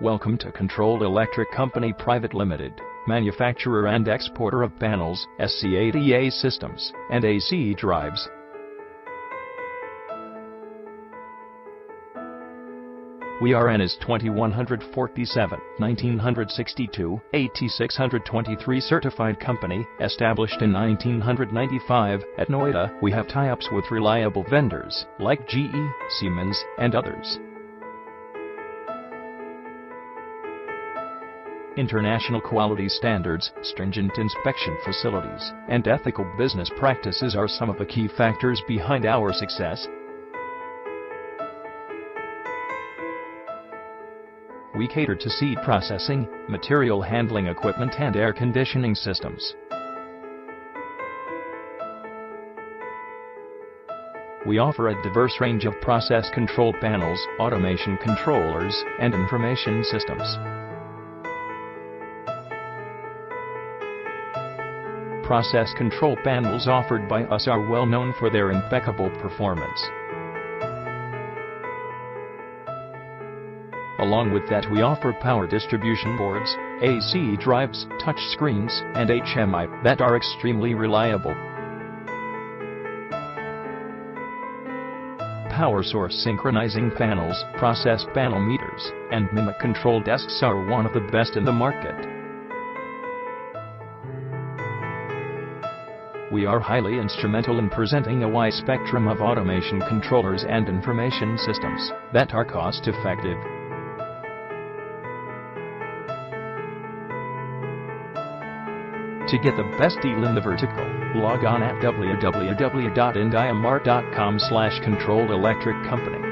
Welcome to Controlled Electric Company Private Limited, manufacturer and exporter of panels, SCADA systems, and AC drives. We are NS 2147, 1962, AT623 certified company, established in 1995. At Noida, we have tie-ups with reliable vendors like GE, Siemens, and others. International quality standards, stringent inspection facilities, and ethical business practices are some of the key factors behind our success. We cater to seed processing, material handling equipment and air conditioning systems. We offer a diverse range of process control panels, automation controllers, and information systems. Process control panels offered by us are well known for their impeccable performance. Along with that, we offer power distribution boards, AC drives, touch screens, and HMI that are extremely reliable. Power source synchronizing panels, process panel meters, and mimic control desks are one of the best in the market. We are highly instrumental in presenting a wide spectrum of automation controllers and information systems that are cost-effective. To get the best deal in the vertical, log on at www.indiamart.com/controlledelectriccompany.